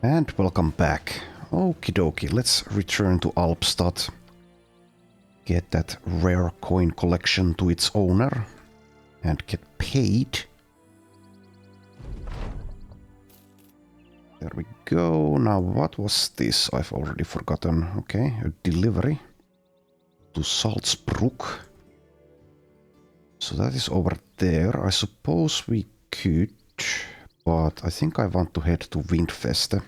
And welcome back. Okie dokie, let's return to Alpstad. Get that rare coin collection to its owner. And get paid. There we go. Now what was this? I've already forgotten. Okay, a delivery to Salzbruck. So that is over there. I suppose we could, but I think I want to head to Windfeste.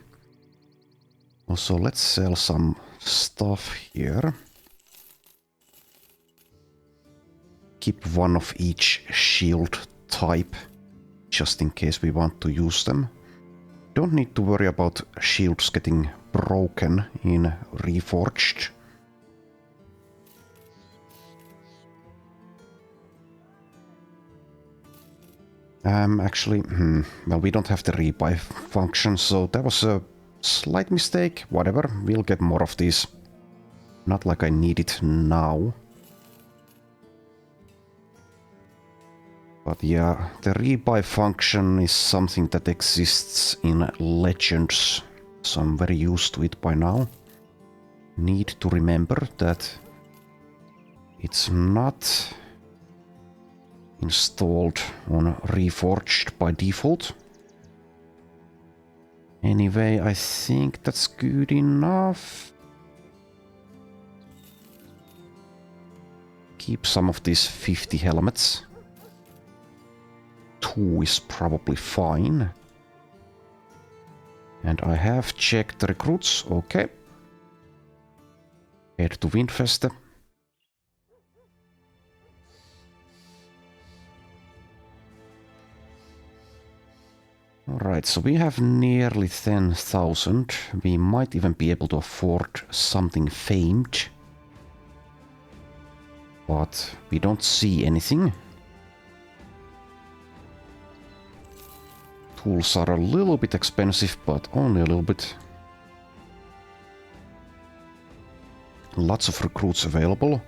Also, let's sell some stuff here. Keep one of each shield type, just in case we want to use them. Don't need to worry about shields getting broken in Reforged. Actually, well, we don't have the rebuy function, so that was a slight mistake. Whatever, we'll get more of these. Not like I need it now. But yeah, the rebuy function is something that exists in Legends, so I'm very used to it by now. Need to remember that it's not installed on Reforged by default. Anyway, I think that's good enough. Keep some of these 50 helmets. 2 is probably fine. And I have checked the recruits. Okay. Head to Windfeste. Alright, so we have nearly 10,000. We might even be able to afford something famed. But we don't see anything. Tools are a little bit expensive, but only a little bit. Lots of recruits available.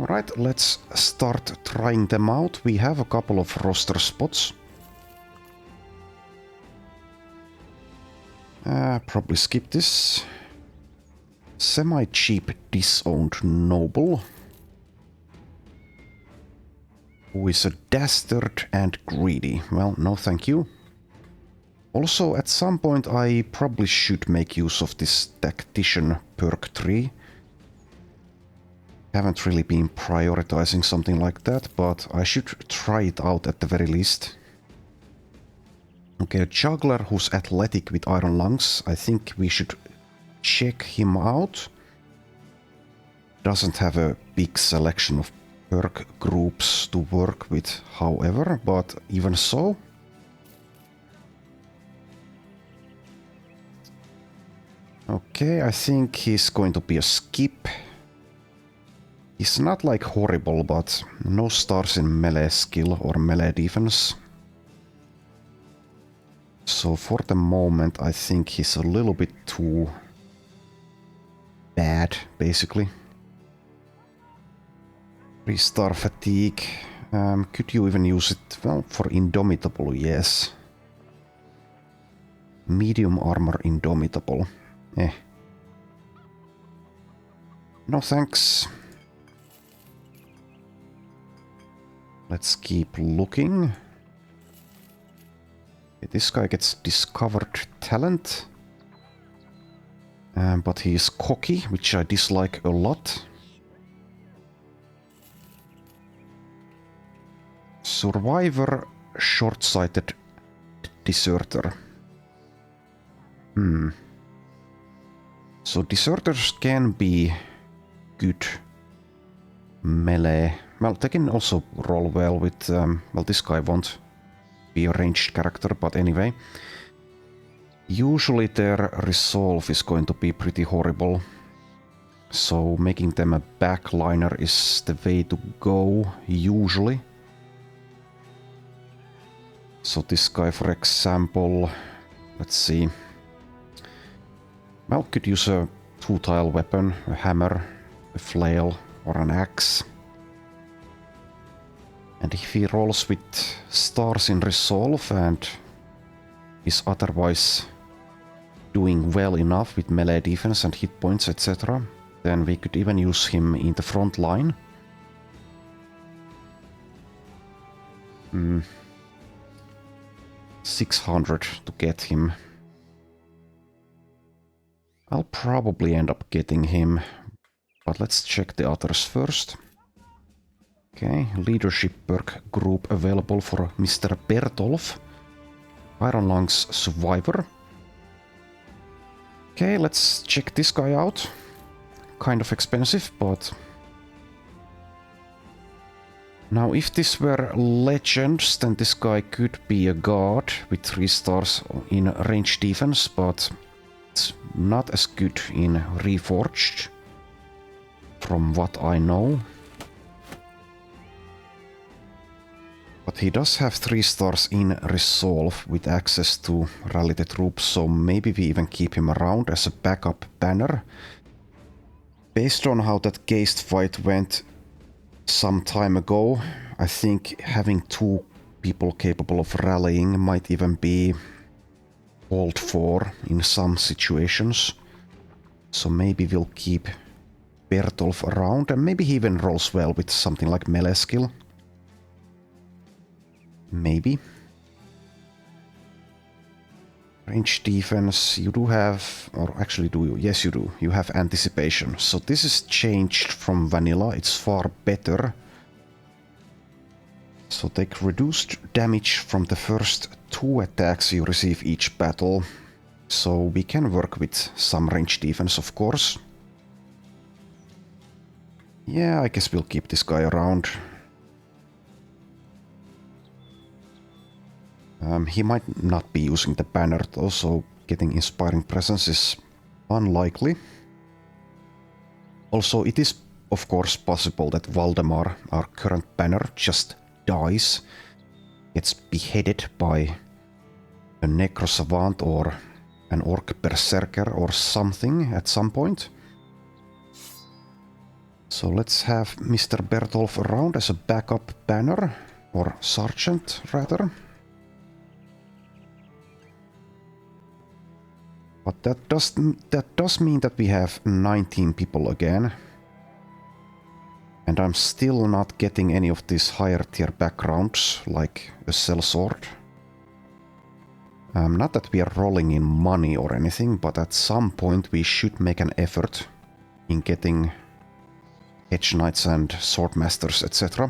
Alright, let's start trying them out. We have a couple of roster spots. Probably skip this. Semi-cheap disowned noble. Who is a dastard and greedy. Well, no thank you. Also, at some point I probably should make use of this tactician perk tree. Haven't really been prioritizing something like that, but I should try it out at the very least. Okay, a juggler who's athletic with iron lungs. I think we should check him out. Doesn't have a big selection of perk groups to work with, however, but even so. Okay, I think he's going to be a skip. He's not like horrible, but no stars in melee skill or melee defense. So for the moment I think he's a little bit too bad, basically. 3-star fatigue. Could you even use it? Well, for Indomitable, yes. Medium armor Indomitable. No thanks. Let's keep looking. This guy gets discovered talent. But he is cocky, which I dislike a lot. Survivor, short-sighted deserter. So deserters can be good melee. Well, they can also roll well with... well, this guy won't be a ranged character, but anyway. Usually their resolve is going to be pretty horrible. So making them a backliner is the way to go, usually. So this guy, for example, let's see. Well, could use a 2-tile weapon, a hammer, a flail, or an axe. And And if he rolls with stars in resolve and is otherwise doing well enough with melee defense and hit points, etc., then we could even use him in the front line. 600 to get him. I'll probably end up getting him, but let's check the others first. Okay, leadership perk group available for Mr. Bertolf, Iron Lungs Survivor. Okay, let's check this guy out. Kind of expensive, but... Now, if this were Legends, then this guy could be a god with 3 stars in range defense, but it's not as good in Reforged, from what I know. But he does have 3 stars in Resolve with access to rally the troops, so maybe we even keep him around as a backup banner. Based on how that Geist fight went some time ago, I think having 2 people capable of rallying might even be called for in some situations. So maybe we'll keep Bertolf around, and maybe he even rolls well with something like melee skill. Maybe. Range defense, you do have, or actually do you? Yes you do, you have anticipation. So this is changed from vanilla, it's far better. So take reduced damage from the first 2 attacks you receive each battle. So we can work with some range defense, of course. Yeah, I guess we'll keep this guy around. He might not be using the banner though, so getting Inspiring Presence is unlikely. Also, it is of course possible that Valdemar, our current banner, just dies, gets beheaded by a Necrosavant or an Orc Berserker or something at some point. So let's have Mr. Bertolf around as a backup banner, or sergeant rather. But that does mean that we have 19 people again. And I'm still not getting any of these higher tier backgrounds, like a sellsword. Not that we are rolling in money or anything, but at some point we should make an effort in getting Edge Knights and Swordmasters, etc.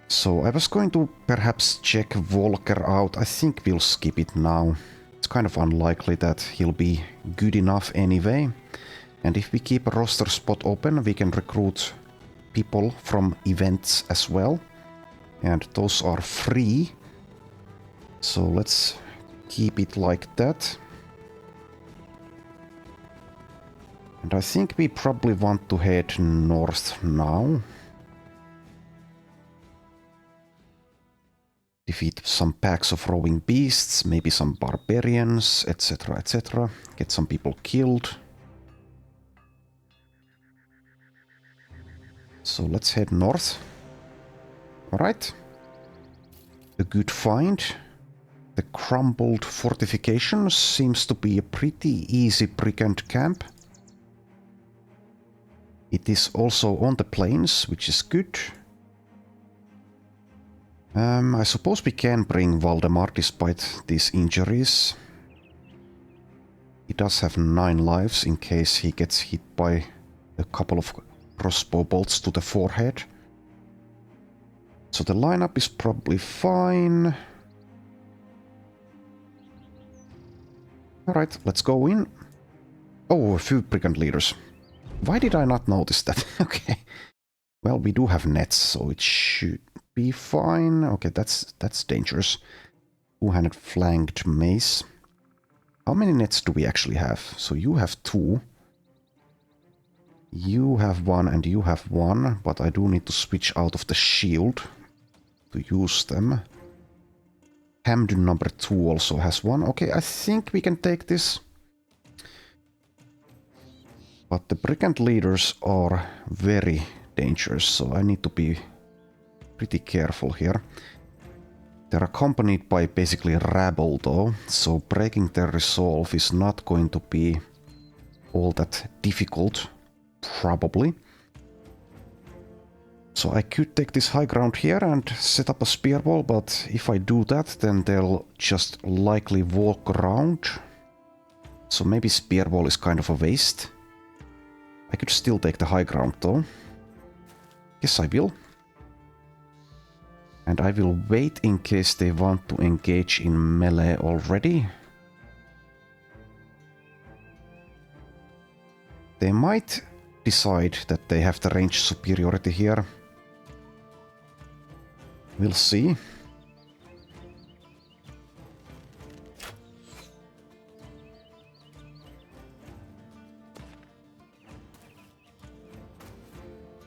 So I was going to perhaps check Volker out. I think we'll skip it now. It's kind of unlikely that he'll be good enough anyway. And if we keep a roster spot open, we can recruit people from events as well. And those are free. So let's keep it like that. And I think we probably want to head north now. Defeat some packs of roving beasts, maybe some barbarians, etc, etc. Get some people killed. So let's head north. Alright. A good find. The crumbled fortification seems to be a pretty easy brigand camp. It is also on the plains, which is good. I suppose we can bring Valdemar despite these injuries. He does have 9 lives in case he gets hit by a couple of crossbow bolts to the forehead. So the lineup is probably fine. Alright, let's go in. Oh, a few brigand leaders. Why did I not notice that? Okay. Well, we do have nets, so it should be fine. Okay, that's dangerous. Two-handed flanked mace. How many nets do we actually have? So you have 2. You have 1 and you have 1, but I do need to switch out of the shield to use them. Hamden number 2 also has 1. Okay, I think we can take this. But the brigand leaders are very dangerous, so I need to be pretty careful here. They're accompanied by basically rabble though, so breaking their resolve is not going to be all that difficult, probably. So I could take this high ground here and set up a spear wall, but if I do that, then they'll just likely walk around. So maybe spear wall is kind of a waste. I could still take the high ground though. Yes, I will. And I will wait in case they want to engage in melee already. They might decide that they have the range superiority here. We'll see.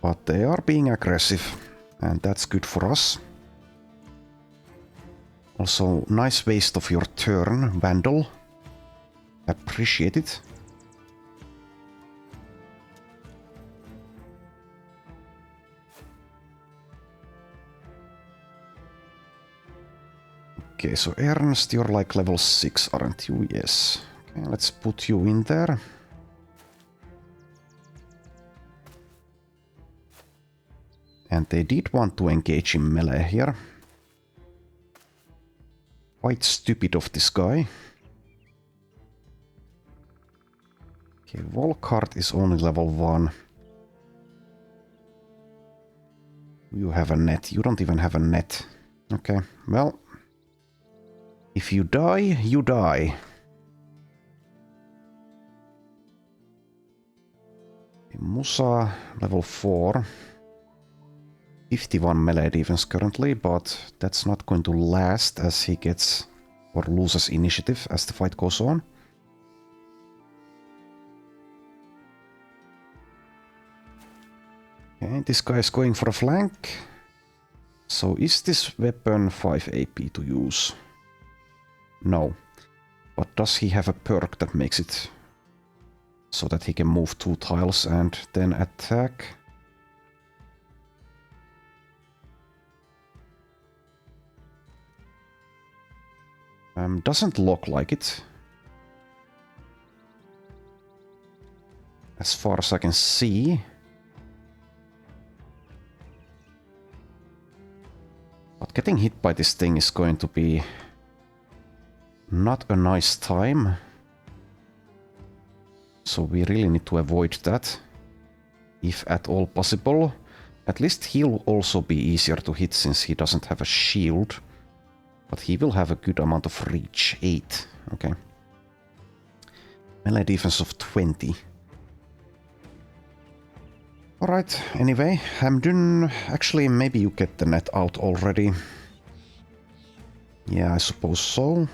But they are being aggressive, and that's good for us. Also, nice waste of your turn, Vandal. Appreciate it. Okay, so Ernst, you're like level 6, aren't you? Yes. Okay, let's put you in there. And they did want to engage in melee here. Quite stupid of this guy. Okay, Volkart is only level 1. You have a net. You don't even have a net. Okay, well. If you die, you die. Musa, level 4. 51 melee defense currently, but that's not going to last as he gets or loses initiative as the fight goes on. Okay, this guy is going for a flank. So is this weapon 5 AP to use? No. But does he have a perk that makes it so that he can move 2 tiles and then attack? Doesn't look like it. As far as I can see. But getting hit by this thing is going to be not a nice time. So we really need to avoid that. If at all possible. At least he'll also be easier to hit since he doesn't have a shield. But he will have a good amount of reach. 8. Okay. Melee defense of 20. Alright, anyway, Hamdun, actually maybe you get the net out already. Yeah, I suppose so.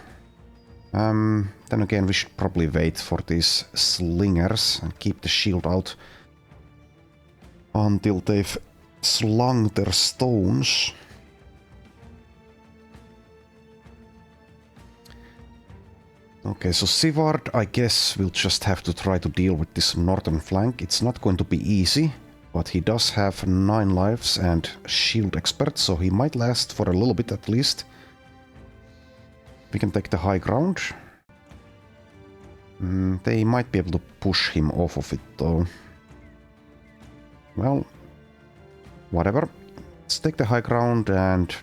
Then again, we should probably wait for these slingers and keep the shield out until they've slung their stones. Okay, so Sivard, I guess, will just have to try to deal with this northern flank. It's not going to be easy, but he does have 9 lives and shield expert, so he might last for a little bit at least. We can take the high ground. They might be able to push him off of it, though. Well, whatever. Let's take the high ground and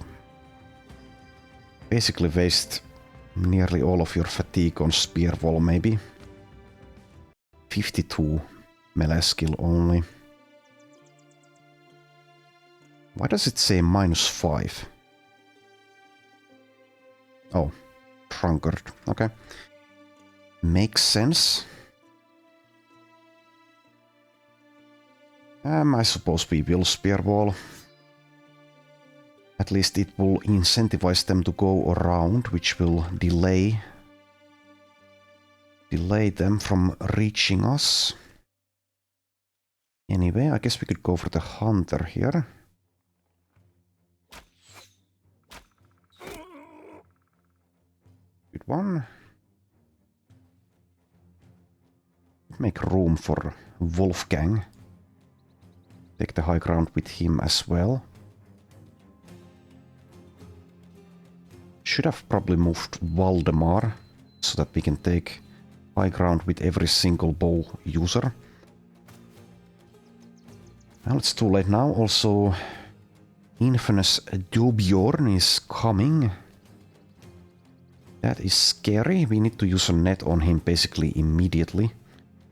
basically waste nearly all of your fatigue on spear wall, maybe. 52 melee skill only. Why does it say -5? Oh, drunkard. Okay. Makes sense. I suppose we will spear wall. At least it will incentivize them to go around, which will delay them from reaching us. Anyway, I guess we could go for the hunter here. Good one. Make room for Wolfgang. Take the high ground with him as well. should have probably moved Valdemar so that we can take high ground with every single bow user. Well, it's too late now. Also, Infamous Dubjorn is coming. That is scary. We need to use a net on him basically immediately.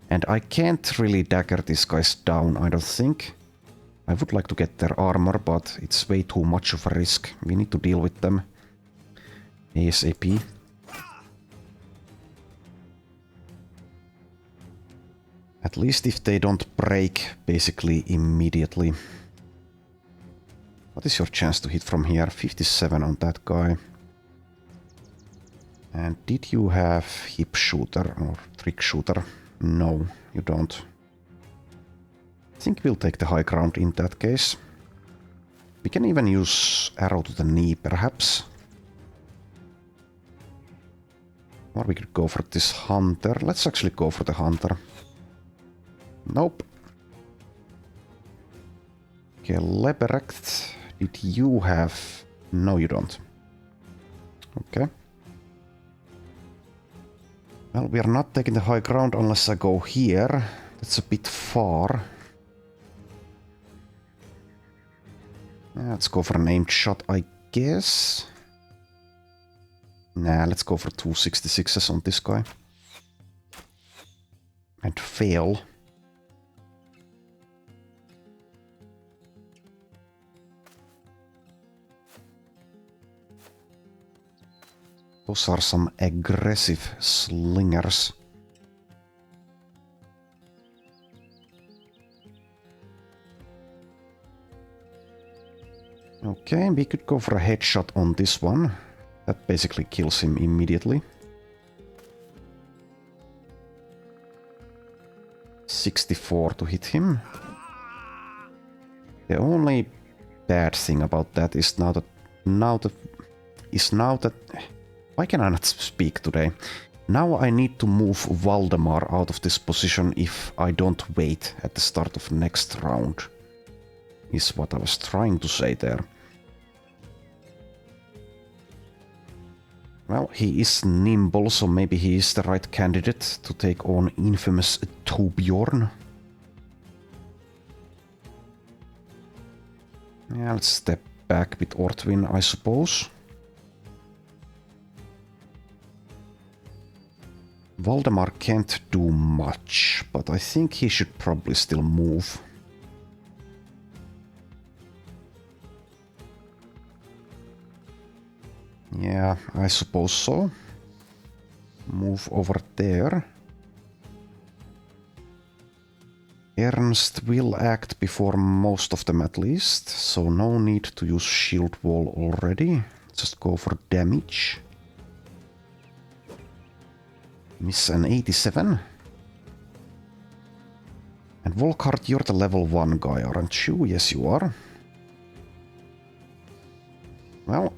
And I can't really dagger these guys down, I don't think. I would like to get their armor, but it's way too much of a risk. We need to deal with them ASAP. At least if they don't break basically immediately. What is your chance to hit from here? 57 on that guy. And did you have hip shooter or trick shooter? No, you don't. I think we'll take the high ground in that case. We can even use arrow to the knee, perhaps. Or we could go for this hunter. Let's actually go for the hunter. Nope. Okay, Leberecht, did you have... No, you don't. Okay. Well, we are not taking the high ground unless I go here. That's a bit far. Let's go for an aimed shot, I guess. Nah, let's go for 266s on this guy. And fail. Those are some aggressive slingers. Okay, we could go for a headshot on this one. That basically kills him immediately. 64 to hit him. The only bad thing about that is now that why can I not speak today? Now I need to move Valdemar out of this position if I don't wait at the start of next round. Is what I was trying to say there. Well, he is nimble, so maybe he is the right candidate to take on Infamous Torbjorn. Yeah, let's step back with Ortwin, I suppose. Valdemar can't do much, but I think he should probably still move. Yeah, I suppose so. Move over there. Ernst will act before most of them at least, so no need to use shield wall already. Just go for damage. Miss an 87. And Volkart, you're the level 1 guy, aren't you? Yes, you are. Well,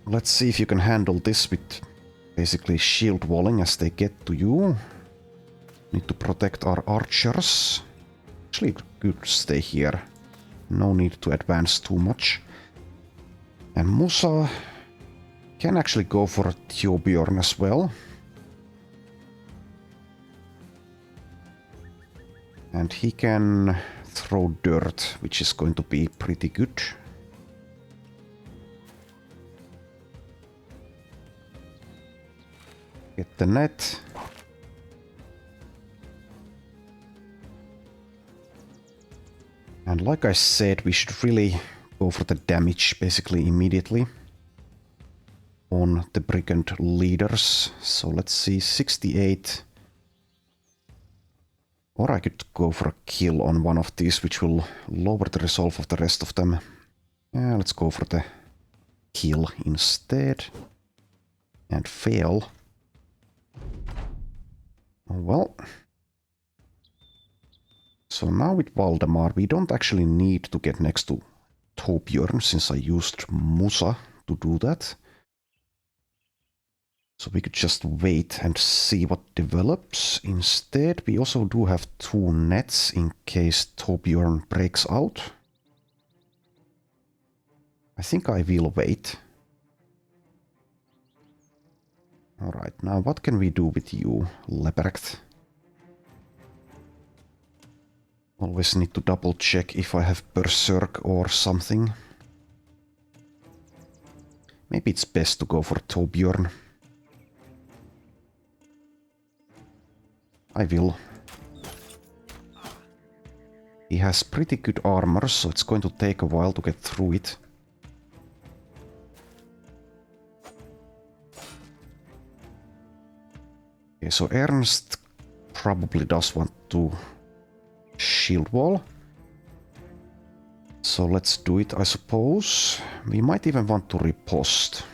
let's see if you can handle this with basically shield walling as they get to you. Need to protect our archers. Actually, good to stay here. No need to advance too much. And Musa can actually go for Torbjorn as well. And he can throw dirt, which is going to be pretty good. Get the net. And like I said, we should really go for the damage basically immediately on the brigand leaders. So let's see, 68. Or I could go for a kill on one of these, which will lower the resolve of the rest of them. Yeah, let's go for the kill instead. And fail. Well. So now with Valdemar, we don't actually need to get next to Torbjorn, since I used Musa to do that. So we could just wait and see what develops. Instead, we also do have 2 nets in case Torbjorn breaks out. I think I will wait. Alright, now what can we do with you, Leprecht? Always need to double check if I have Berserk or something. Maybe it's best to go for Torbjorn. I will. He has pretty good armor, so it's going to take a while to get through it. Okay, so Ernst probably does want to shield wall. So let's do it, I suppose. We might even want to riposte.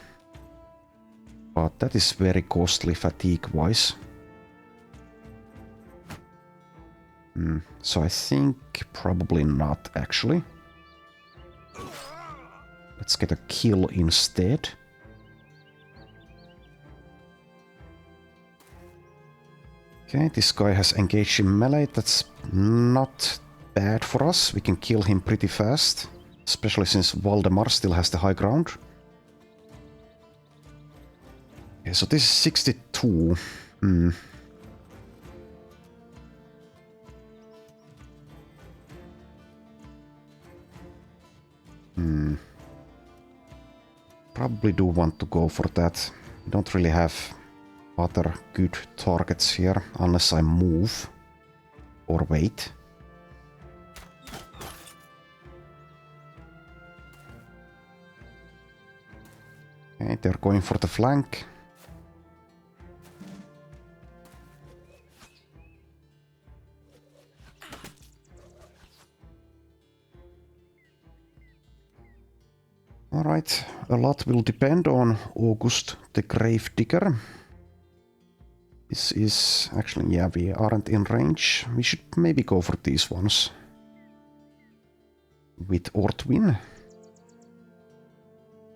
But that is very costly fatigue-wise. So I think probably not, actually. Let's get a kill instead. Okay, this guy has engaged in melee. That's not bad for us. We can kill him pretty fast. Especially since Valdemar still has the high ground. Okay, so this is 62. Probably do want to go for that. We don't really have other good targets here, unless I move or wait. Okay, they're going for the flank. Alright, a lot will depend on August the Gravedigger. This is actually, yeah, we aren't in range. We should maybe go for these ones. With Ortwin.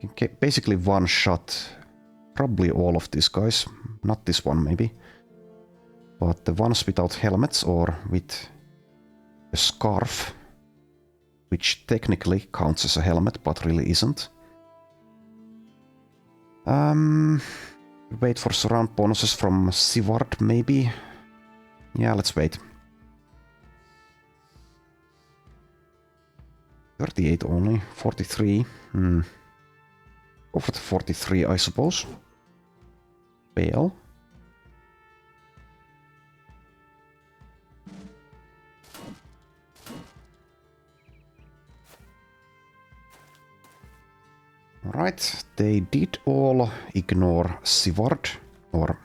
Okay, basically one shot. Probably all of these guys. Not this one, maybe. But the ones without helmets or with a scarf. Which technically counts as a helmet, but really isn't. Wait for surround bonuses from Sivard, maybe? Yeah, let's wait. 38 only, 43. Go for the 43, I suppose. Fail. Alright, they did all ignore Sivard, or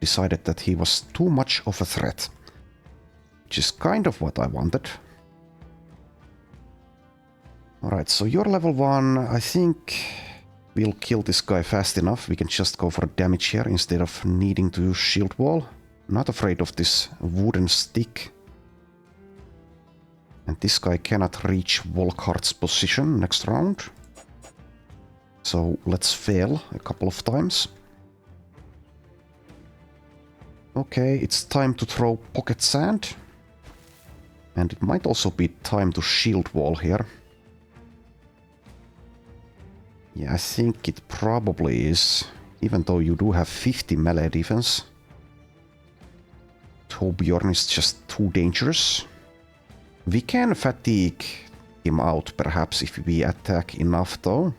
decided that he was too much of a threat. Which is kind of what I wanted. Alright, so you're level 1, I think we'll kill this guy fast enough. We can just go for damage here instead of needing to use shield wall. Not afraid of this wooden stick. And this guy cannot reach Volkhart's position next round. So let's fail a couple of times. Okay, it's time to throw pocket sand. And it might also be time to shield wall here. Yeah, I think it probably is. Even though you do have 50 melee defense. Torbjorn is just too dangerous. We can fatigue him out perhaps if we attack enough though.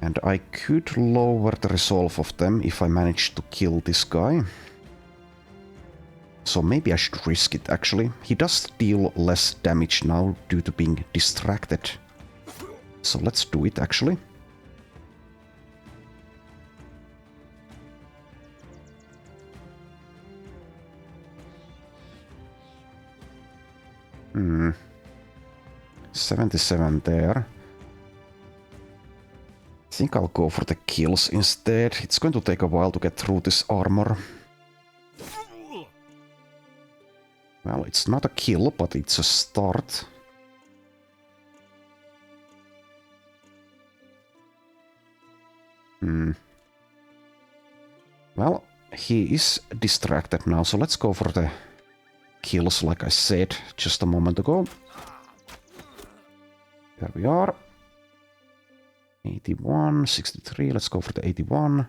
And I could lower the resolve of them if I manage to kill this guy. So maybe I should risk it actually. He does deal less damage now due to being distracted. So let's do it actually. Hmm. 77 there. I think I'll go for the kills instead. It's going to take a while to get through this armor. Well, it's not a kill, but it's a start. Well, he is distracted now, so let's go for the kills like I said just a moment ago. There we are. 81, 63, let's go for the 81.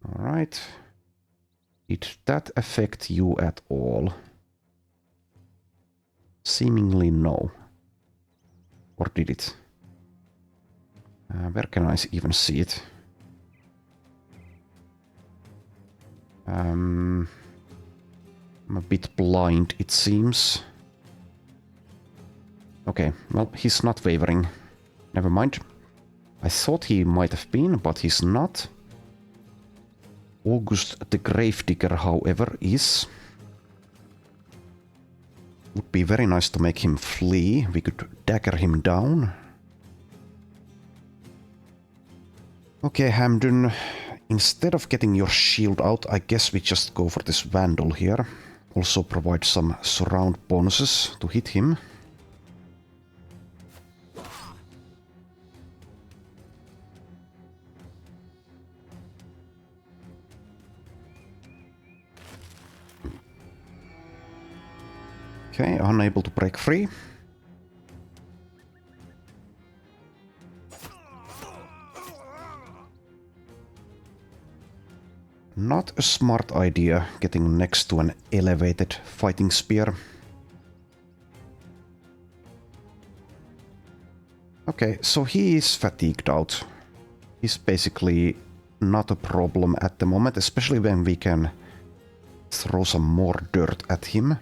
Alright. Did that affect you at all? Seemingly no. Or did it? Where can I even see it? I'm a bit blind, it seems. Okay, well, he's not wavering. Never mind. I thought he might have been, but he's not. August the Gravedigger, however, is. Would be very nice to make him flee. We could dagger him down. Okay, Hamdun. Instead of getting your shield out, I guess we just go for this Vandal here. Also provide some surround bonuses to hit him. Okay, unable to break free. Not a smart idea getting next to an elevated fighting spear. Okay, so he is fatigued out. He's basically not a problem at the moment, especially when we can throw some more dirt at him.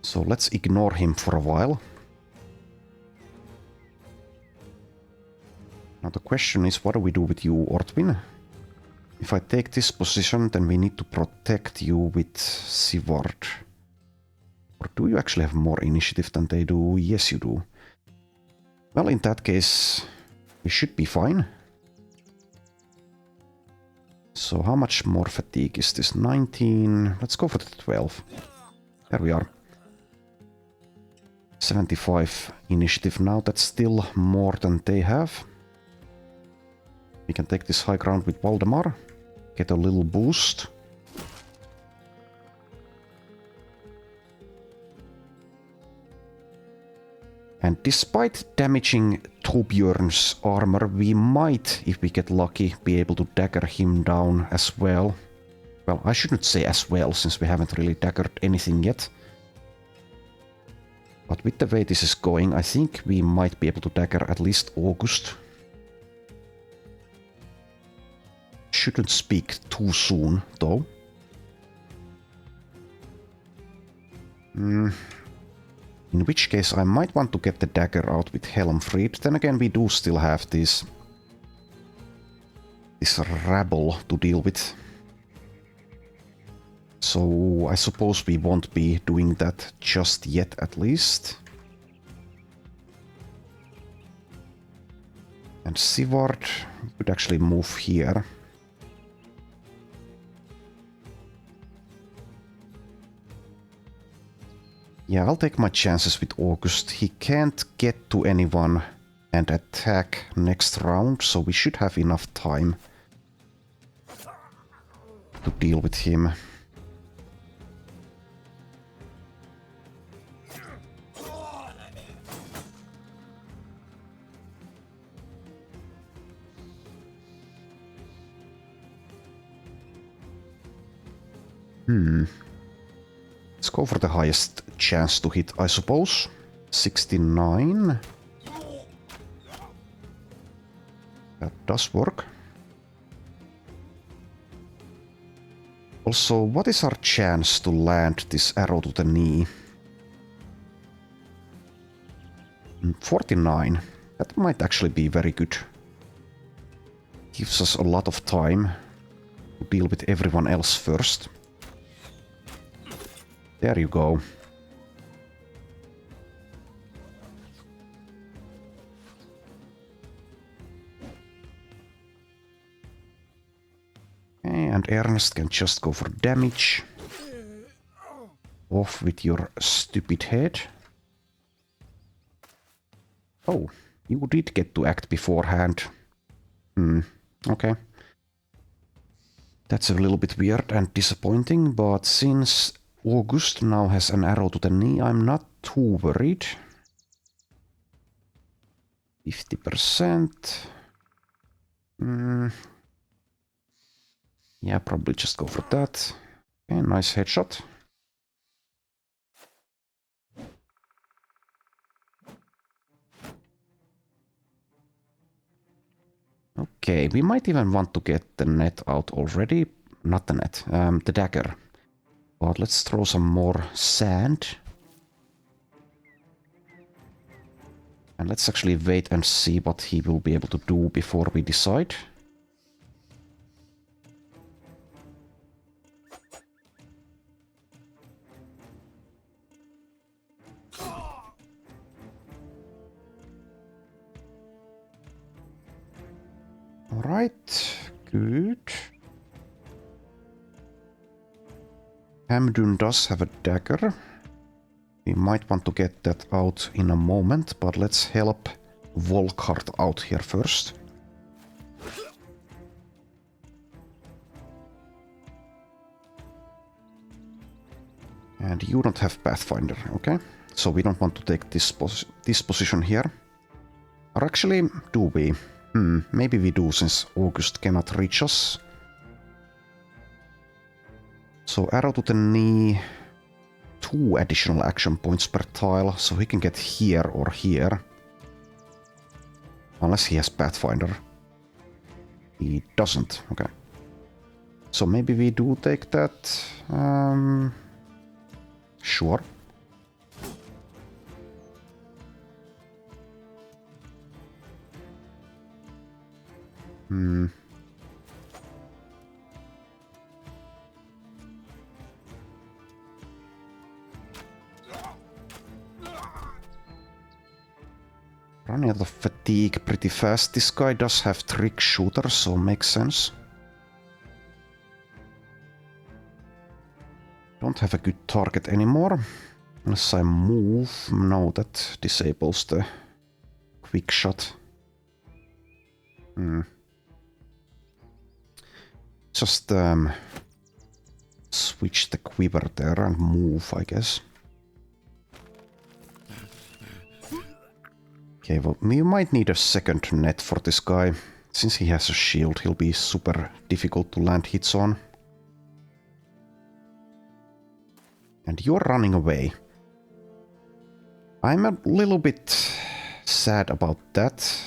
So let's ignore him for a while. Now the question is, what do we do with you, Ortwin? If I take this position, then we need to protect you with Sivard. Or do you actually have more initiative than they do? Yes, you do. Well, in that case, we should be fine. So how much more fatigue is this? 19... Let's go for the 12. There we are. 75 initiative now. That's still more than they have. We can take this high ground with Valdemar. Get a little boost. And despite damaging Torbjörn's armor, we might, if we get lucky, be able to dagger him down as well. Well, I shouldn't say as well, since we haven't really daggered anything yet. But with the way this is going, I think we might be able to dagger at least August. Shouldn't speak too soon, though. In which case, I might want to get the dagger out with Helmfried. Then again, we do still have this rabble to deal with. So I suppose we won't be doing that just yet, at least. And Sivard could actually move here. Yeah, I'll take my chances with August. He can't get to anyone and attack next round, so we should have enough time to deal with him. Let's go for the highest chance to hit, I suppose. 69. That does work. Also, what is our chance to land this arrow to the knee? 49. That might actually be very good. Gives us a lot of time to deal with everyone else first. There you go. Okay, and Ernest can just go for damage. Off with your stupid head. Oh, you did get to act beforehand. Okay. That's a little bit weird and disappointing, but since August now has an arrow to the knee, I'm not too worried. 50%. Yeah, probably just go for that. Okay, nice headshot. Okay, we might even want to get the net out already. Not the net, the dagger. But let's throw some more sand. And let's actually wait and see what he will be able to do before we decide. Alright, good. Hamdun does have a dagger. We might want to get that out in a moment, but let's help Volkart out here first. And you don't have Pathfinder, okay? So we don't want to take this position here. Or actually, do we? Maybe we do, since August cannot reach us. So arrow to the knee, 2 additional action points per tile, so he can get here or here. Unless he has Pathfinder. He doesn't, okay. So maybe we do take that. Sure. Running out of fatigue pretty fast. This guy does have trick shooter, so makes sense. Don't have a good target anymore. Unless I move. No, that disables the quick shot. Just switch the quiver there and move, I guess. Okay, well, we might need a second net for this guy. Since he has a shield, he'll be super difficult to land hits on. And you're running away. I'm a little bit sad about that.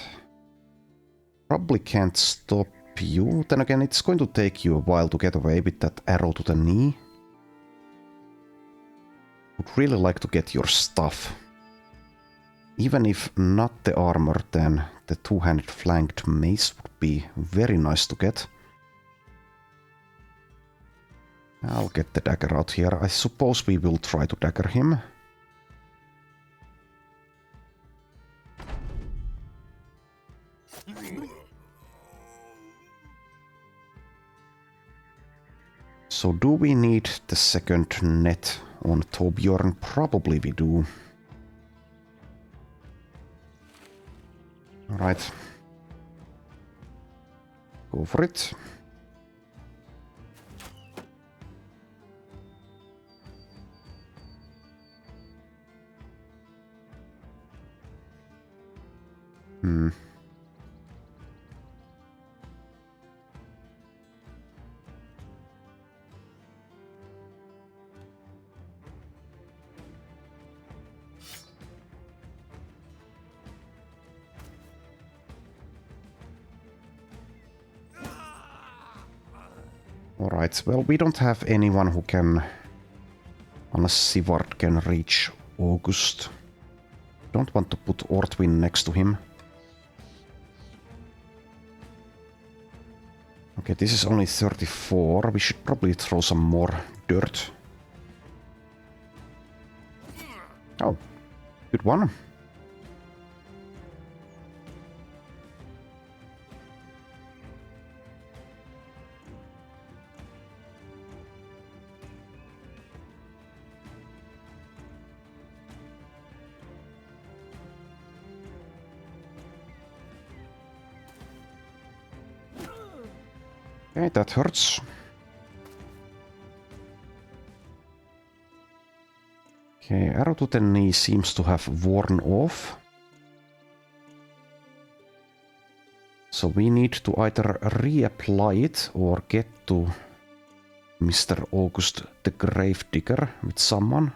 Probably can't stop you. Then again, it's going to take you a while to get away with that arrow to the knee. Would really like to get your stuff. Even if not the armor, then the two-handed flanked mace would be very nice to get. I'll get the dagger out here. I suppose we will try to dagger him. So do we need the second net on Torbjorn? Probably we do. Alright. Go for it. Alright, well, we don't have anyone who can... Unless Sivard can reach August. Don't want to put Ortwin next to him. Okay, this is only 34. We should probably throw some more dirt. Oh, good one. Okay, that hurts. Okay, arrow to the knee seems to have worn off. So we need to either reapply it or get to Mr. August the Gravedigger with someone.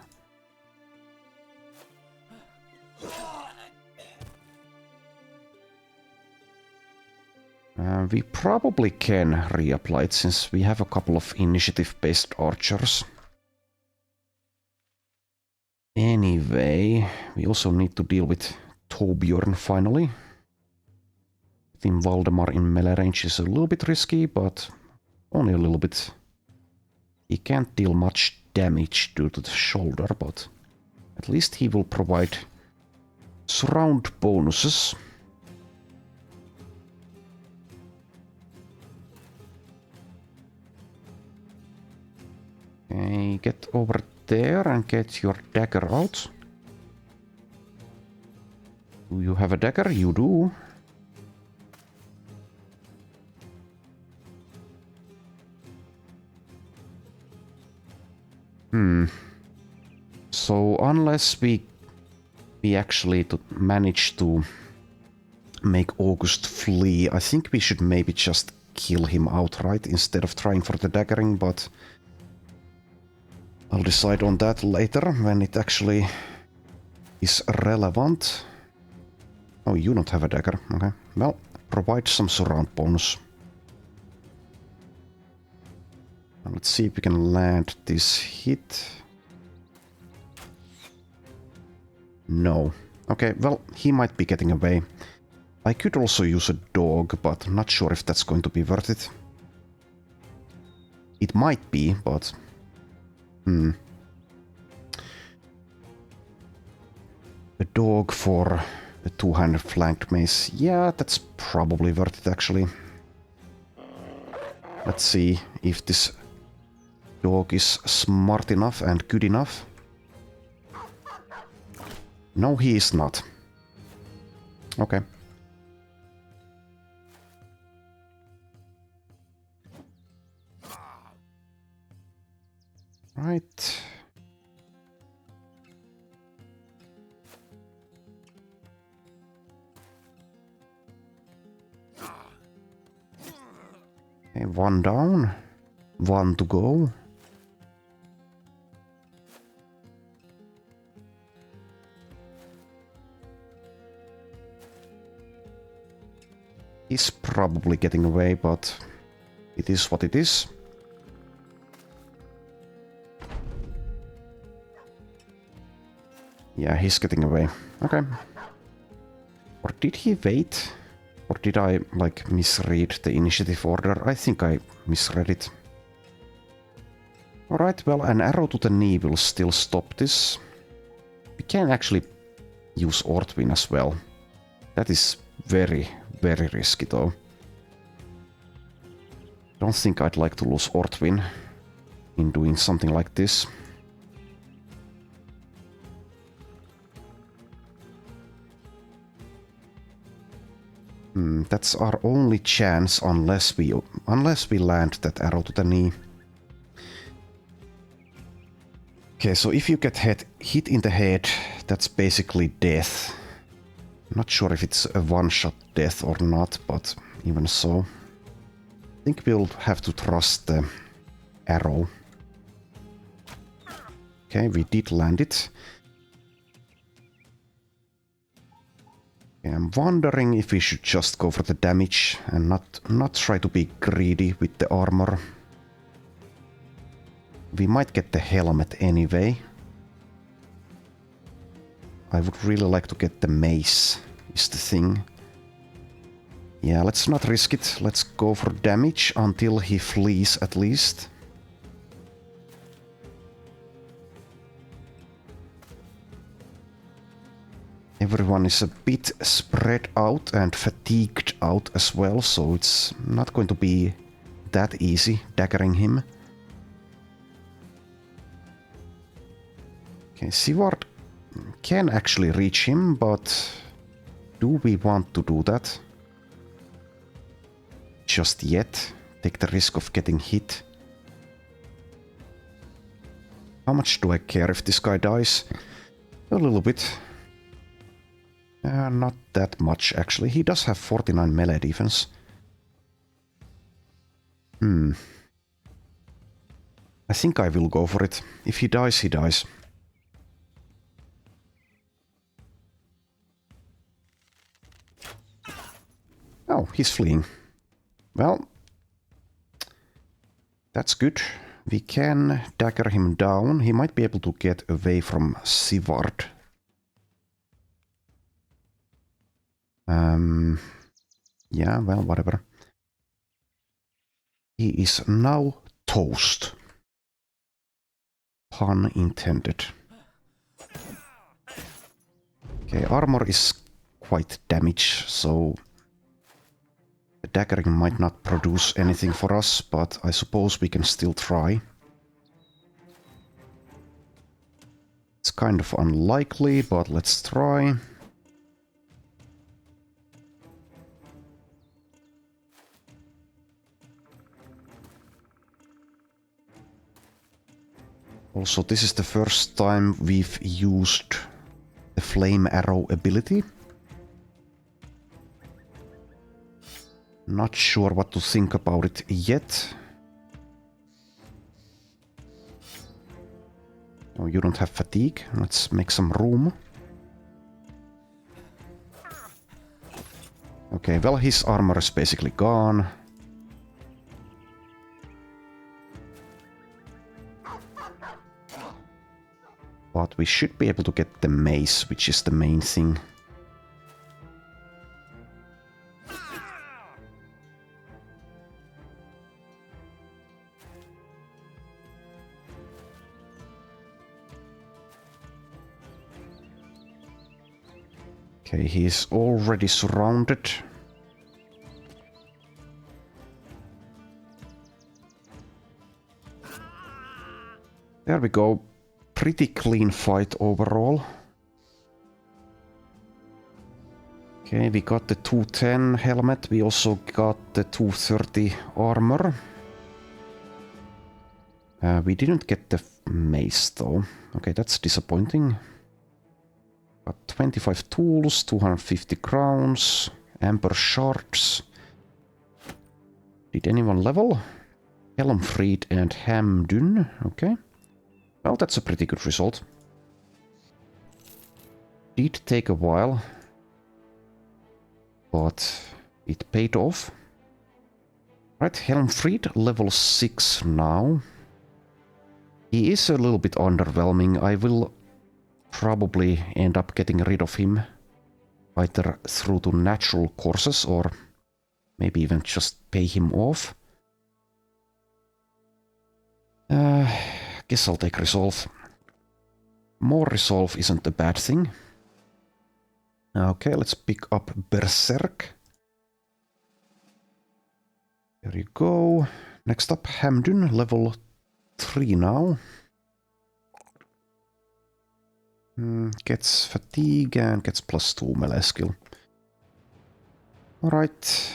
We probably can reapply it since we have a couple of initiative-based archers. Anyway, we also need to deal with Torbjorn finally. Team Valdemar in melee range is a little bit risky, but only a little bit. He can't deal much damage due to the shoulder, but at least he will provide surround bonuses. Okay, get over there and get your dagger out. Do you have a dagger? You do. So unless we actually manage to make August flee, I think we should maybe just kill him outright instead of trying for the daggering, but I'll decide on that later when it actually is relevant. Oh, you don't have a dagger. Okay. Well, provide some surround bonus. Let's see if we can land this hit. No. Okay, well, he might be getting away. I could also use a dog, but not sure if that's going to be worth it. It might be, but... A dog for a two-handed flanked mace. Yeah, that's probably worth it, actually. Let's see if this dog is smart enough and good enough. No, he is not. Okay. Right. Okay, one down. One to go. He's probably getting away, but it is what it is. Yeah, he's getting away. Okay. Or did he wait? Or did I, like, misread the initiative order? I think I misread it. Alright, well, an arrow to the knee will still stop this. We can actually use Ortwin as well. That is very, very risky, though. Don't think I'd like to lose Ortwin in doing something like this. That's our only chance unless we land that arrow to the knee. Okay, so if you get hit in the head, that's basically death. Not sure if it's a one-shot death or not, but even so. I think we'll have to trust the arrow. Okay, we did land it. I'm wondering if we should just go for the damage and not try to be greedy with the armor. We might get the helmet anyway. I would really like to get the mace, is the thing. Yeah, let's not risk it. Let's go for damage until he flees at least. Everyone is a bit spread out and fatigued out as well, so it's not going to be that easy daggering him. Okay, Sivard can actually reach him, but do we want to do that? Just yet? Take the risk of getting hit? How much do I care if this guy dies? A little bit. Not that much, actually. He does have 49 melee defense. I think I will go for it. If he dies, he dies. Oh, he's fleeing. Well, that's good. We can dagger him down. He might be able to get away from Sivard. Yeah, well, whatever. He is now toast. Pun intended. Okay, armor is quite damaged, so the daggering might not produce anything for us, but I suppose we can still try. It's kind of unlikely, but let's try. Also, this is the first time we've used the flame arrow ability. Not sure what to think about it yet. Oh, you don't have fatigue. Let's make some room. Okay, well, his armor is basically gone. But we should be able to get the mace, which is the main thing. Okay, he's already surrounded. There we go. Pretty clean fight overall. Okay, we got the 210 helmet. We also got the 230 armor. We didn't get the mace though. Okay, that's disappointing. Got 25 tools, 250 crowns, amber shards. Did anyone level? Helmfried and Hamdun. Okay. Well, that's a pretty good result. Did take a while, but it paid off. Right, Helmfried, level 6 now. He is a little bit underwhelming. I will probably end up getting rid of him either through to natural courses or maybe even just pay him off. Guess I'll take resolve. More resolve isn't a bad thing. Okay, let's pick up Berserk. There you go. Next up, Hamdun, level 3 now. Gets fatigue and gets +2 melee skill. Alright.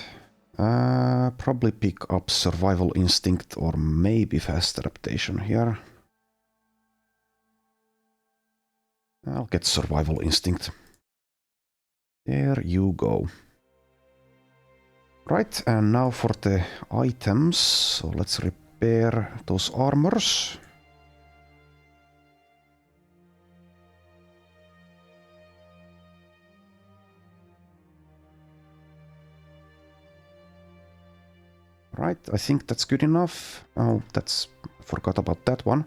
Probably pick up survival instinct or maybe fast adaptation here. I'll get survival instinct. There you go. Right, and now for the items. So let's repair those armors. Right, I think that's good enough. Oh, I forgot about that one.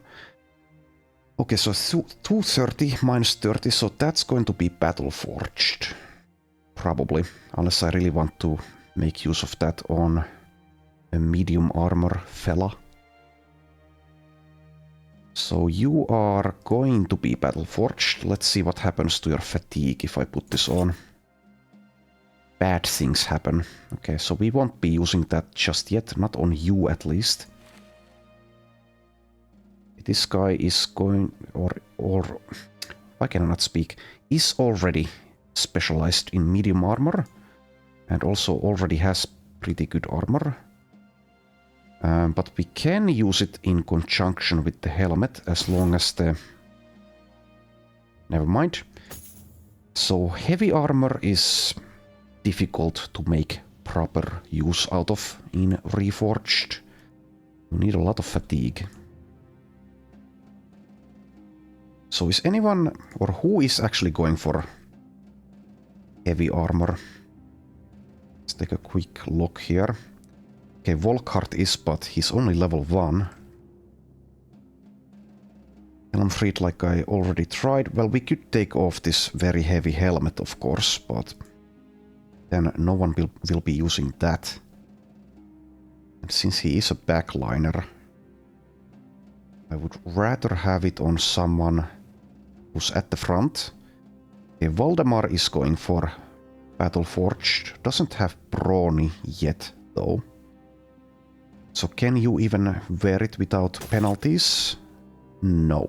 Okay, so 230 minus 30, so that's going to be battle forged. Probably, unless I really want to make use of that on a medium armor fella. So you are going to be battle forged. Let's see what happens to your fatigue if I put this on. Bad things happen. Okay, so we won't be using that just yet, not on you at least. This guy is going, or I cannot speak, is already specialized in medium armor and also already has pretty good armor. But we can use it in conjunction with the helmet as long as the... Never mind. So heavy armor is difficult to make proper use out of in Reforged. You need a lot of fatigue. So is anyone, or who is actually going for heavy armor? Let's take a quick look here. Okay, Volkhart is, but he's only level 1. Helmfried, like I already tried. Well, we could take off this very heavy helmet, of course, but then no one will be using that. And since he is a backliner, I would rather have it on someone who's at the front. Okay, Valdemar is going for Battleforged. Doesn't have Brawny yet, though. So can you even wear it without penalties? No.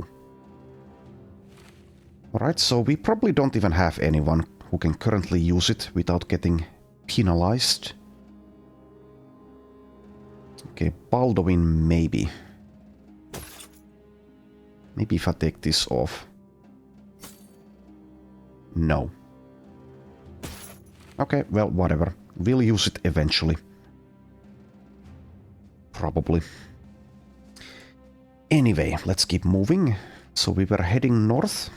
Alright, so we probably don't even have anyone who can currently use it without getting penalized. Okay, Baldwin maybe. Maybe if I take this off. No. Okay, well, whatever. We'll use it eventually. Probably. Anyway, let's keep moving. So we were heading north.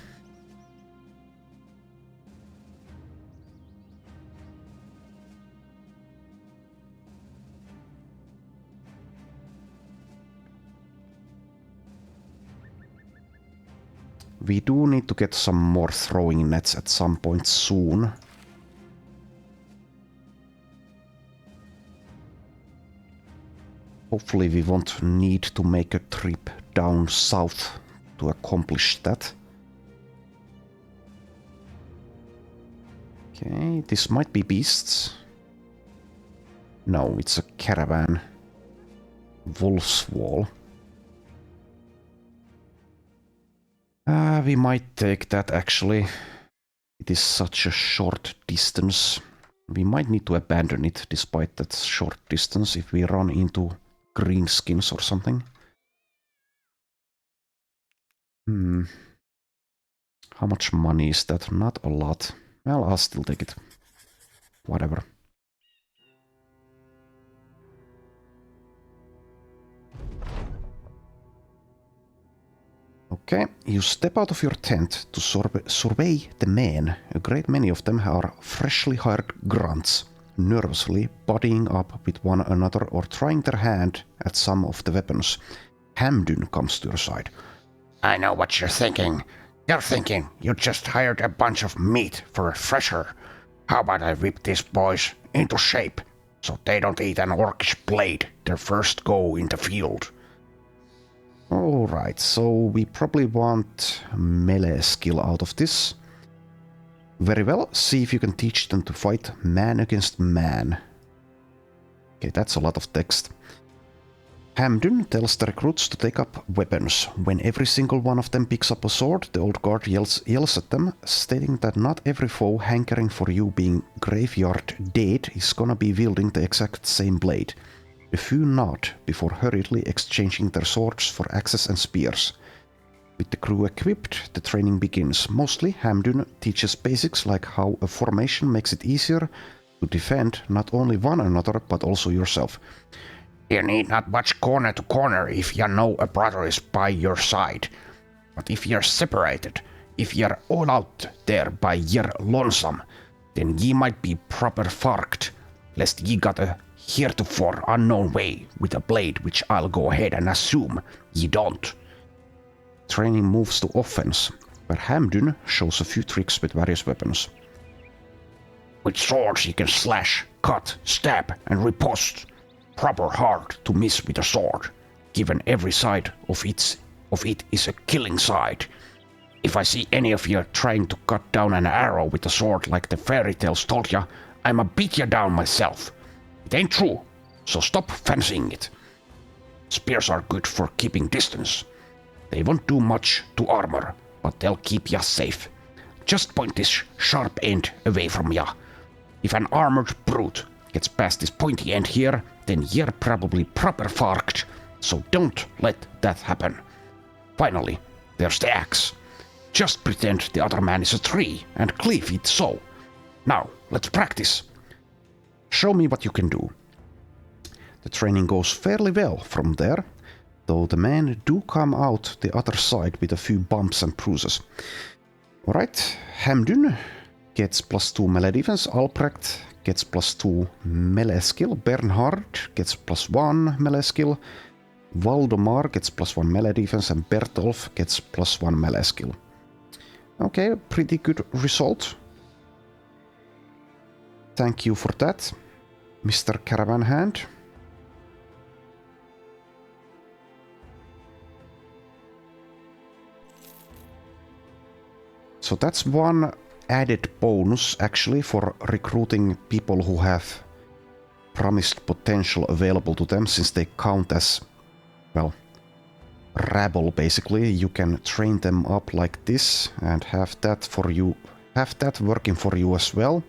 We do need to get some more throwing nets at some point soon. Hopefully we won't need to make a trip down south to accomplish that. Okay, this might be beasts. No, it's a caravan. Wolf's Wall. We might take that actually. It is such a short distance. We might need to abandon it despite that short distance if we run into greenskins or something. How much money is that? Not a lot. Well, I'll still take it. Whatever. Okay, you step out of your tent to survey the men. A great many of them are freshly hired grunts, nervously buddying up with one another or trying their hand at some of the weapons. Hamdun comes to your side. I know what you're thinking. You're thinking you just hired a bunch of meat for a fresher. How about I whip these boys into shape so they don't eat an orcish blade their first go in the field? Alright, so we probably want melee skill out of this. Very well, see if you can teach them to fight man against man. Okay, that's a lot of text. Hamdun tells the recruits to take up weapons. When every single one of them picks up a sword, the old guard yells at them, stating that not every foe hankering for you being graveyard dead is gonna be wielding the exact same blade. A few nod before hurriedly exchanging their swords for axes and spears. With the crew equipped, the training begins. Mostly, Hamdun teaches basics like how a formation makes it easier to defend not only one another but also yourself. You need not watch corner to corner if you know a brother is by your side. But if you're separated, if you're all out there by your lonesome, then ye might be proper farked, lest ye got a heretofore unknown way with a blade which I'll go ahead and assume ye don't. Training moves to offense, where Hamdun shows a few tricks with various weapons. With swords ye can slash, cut, stab, and riposte. Proper hard to miss with a sword, given every side of it is a killing side. If I see any of you trying to cut down an arrow with a sword like the fairy tales told ya, I'ma beat ya down myself. It ain't true, so stop fancying it. Spears are good for keeping distance. They won't do much to armor, but they'll keep ya safe. Just point this sharp end away from ya. If an armored brute gets past this pointy end here, then you're probably proper farked, so don't let that happen. Finally, there's the axe. Just pretend the other man is a tree and cleave it so. Now, let's practice. Show me what you can do. The training goes fairly well from there, though the men do come out the other side with a few bumps and bruises. Alright, Hamdun gets +2 melee defense, Albrecht gets +2 melee skill, Bernhard gets +1 melee skill, Valdemar gets +1 melee defense, and Bertolf gets +1 melee skill. Okay, pretty good result. Thank you for that, Mr. Caravan Hand. So that's one added bonus actually for recruiting people who have promised potential available to them, since they count as, well, rabble basically. You can train them up like this and have that for you, have that working for you as well.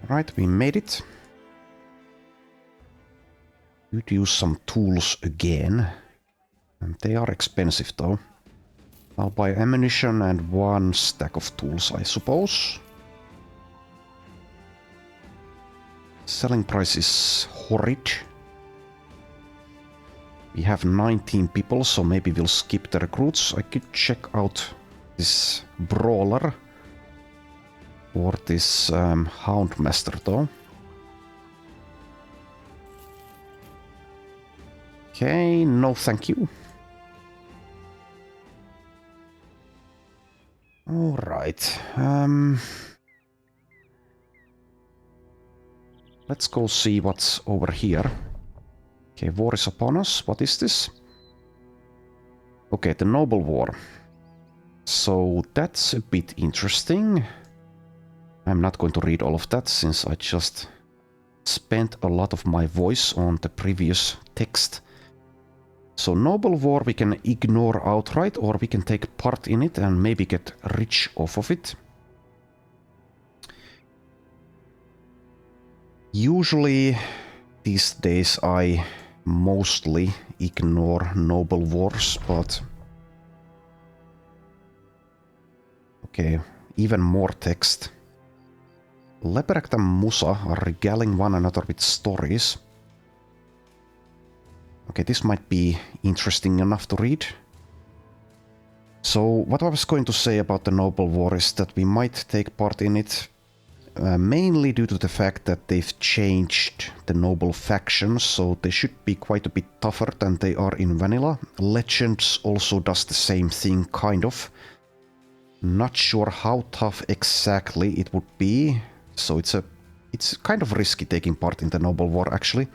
Right, we made it. Could use some tools again. And they are expensive though. I'll buy ammunition and 1 stack of tools, I suppose. Selling price is horrid. We have 19 people, so maybe we'll skip the recruits. I could check out this brawler. Or this Houndmaster though. Okay, no thank you. Alright. Let's go see what's over here. Okay, war is upon us. What is this? Okay, the Noble War. So that's a bit interesting. I'm not going to read all of that since I just spent a lot of my voice on the previous text. So Noble War we can ignore outright, or we can take part in it and maybe get rich off of it. Usually these days I mostly ignore Noble Wars, but okay, even more text. Leprecht and Musa are regaling one another with stories. Okay, this might be interesting enough to read. So what I was going to say about the Noble War is that we might take part in it mainly due to the fact that they've changed the noble factions, so they should be quite a bit tougher than they are in vanilla. Legends also does the same thing, kind of. Not sure how tough exactly it would be, so it's kind of risky taking part in the Noble War actually.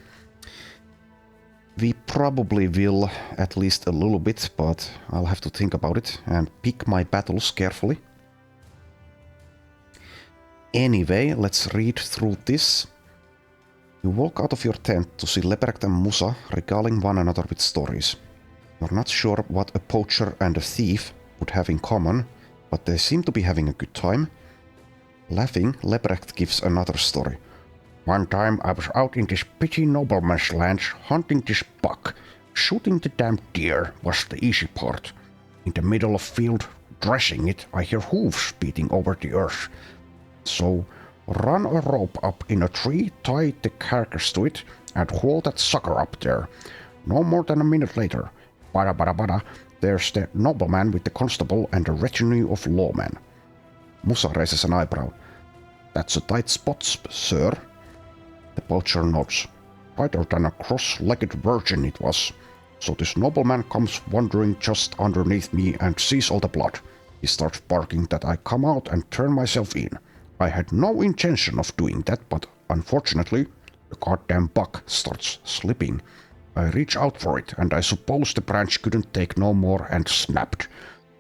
We probably will, at least a little bit, but I'll have to think about it and pick my battles carefully. Anyway, let's read through this. You walk out of your tent to see Leprecht and Musa regaling one another with stories. You're not sure what a poacher and a thief would have in common, but they seem to be having a good time. Laughing, Leprecht gives another story. One time I was out in this petty nobleman's lands hunting this buck. Shooting the damn deer was the easy part. In the middle of field, dressing it, I hear hooves beating over the earth. So, run a rope up in a tree, tie the carcass to it, and haul that sucker up there. No more than a minute later, bada bada bada, there's the nobleman with the constable and a retinue of lawmen. Musa raises an eyebrow. That's a tight spot, sir. The poacher nods. Tighter than a cross-legged virgin it was. So this nobleman comes wandering just underneath me and sees all the blood. He starts barking that I come out and turn myself in. I had no intention of doing that, but unfortunately, the goddamn buck starts slipping. I reach out for it, and I suppose the branch couldn't take no more and snapped.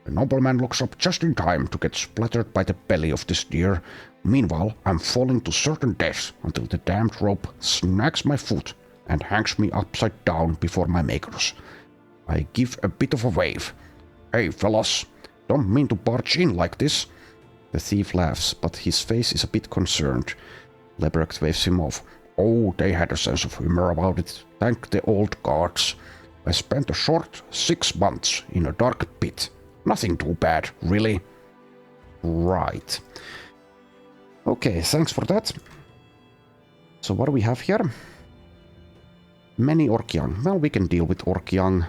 The nobleman looks up just in time to get splattered by the belly of this deer. Meanwhile, I'm falling to certain death until the damned rope snags my foot and hangs me upside down before my makers. I give a bit of a wave. Hey, fellas, don't mean to barge in like this. The thief laughs, but his face is a bit concerned. Leprecht waves him off. Oh, they had a sense of humor about it. Thank the old gods. I spent a short 6 months in a dark pit. Nothing too bad, really. Right. Okay, thanks for that. So what do we have here? Many Orc Young. Well, we can deal with Orc Young.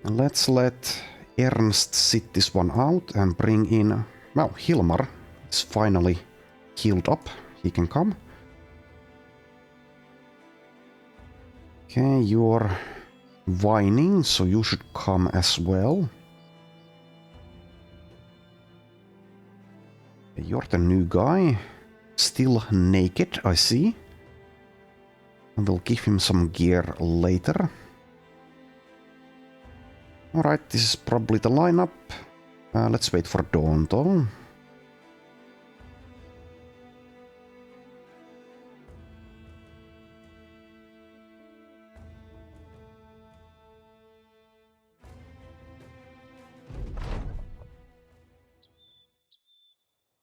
Let's let Ernst sit this one out and bring in... Well, Hilmar is finally healed up. He can come. Okay, you're whining, so you should come as well. You're the new guy. Still naked, I see. And we'll give him some gear later. Alright, this is probably the lineup. Let's wait for dawn though.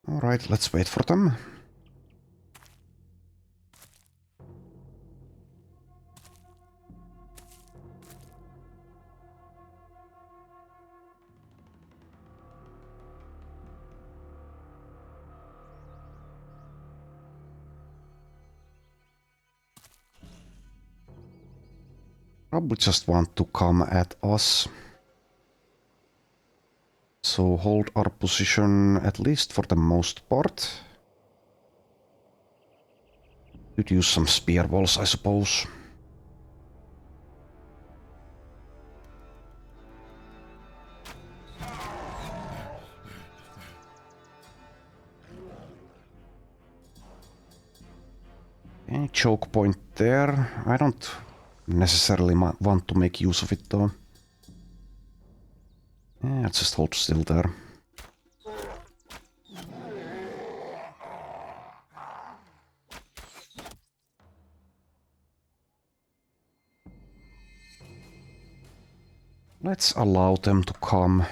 Alright, let's wait for them. Probably just want to come at us. So hold our position at least for the most part. Could use some spear walls, I suppose. Okay, choke point there. I don't necessarily want to make use of it though. Yeah, just hold still there. Let's allow them to come.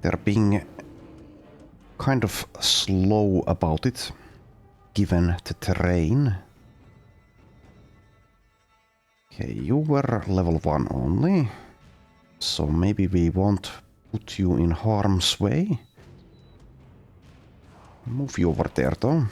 They're being kind of slow about it, given the terrain. Okay, you were level 1 only, so maybe we won't put you in harm's way. Move you over there though.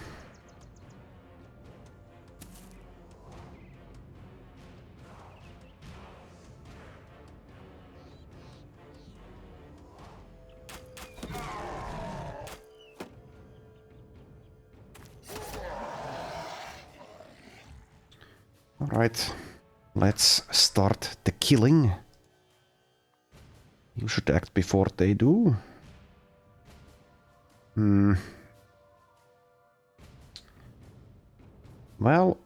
Alright, let's start the killing. You should act before they do. Well,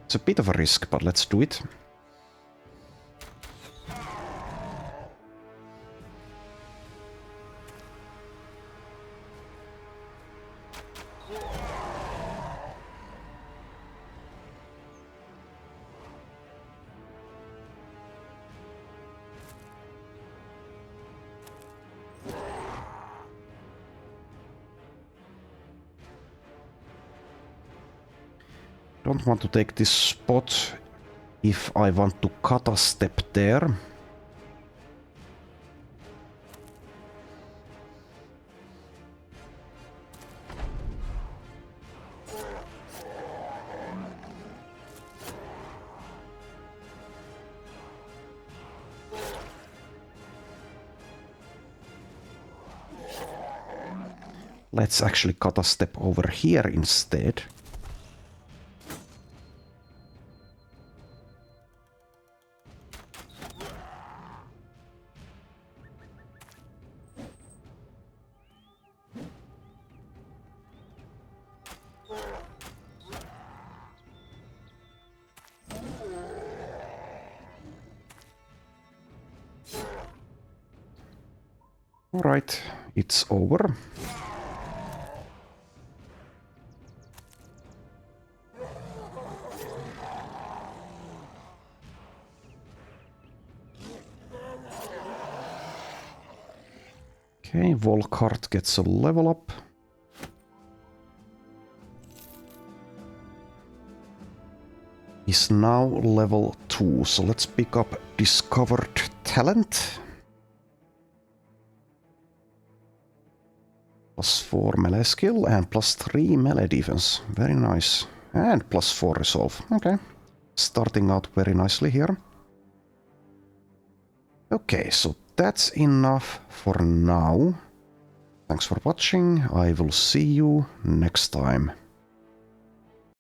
it's a bit of a risk, but let's do it. Don't want to take this spot if I want to cut a step there. Let's actually cut a step over here instead. Alright, it's over. Okay, Volkart gets a level up. He's now level 2, so let's pick up Discovered Talent. +4 melee skill and +3 melee defense. Very nice. And +4 resolve. Okay. Starting out very nicely here. Okay, so that's enough for now. Thanks for watching. I will see you next time.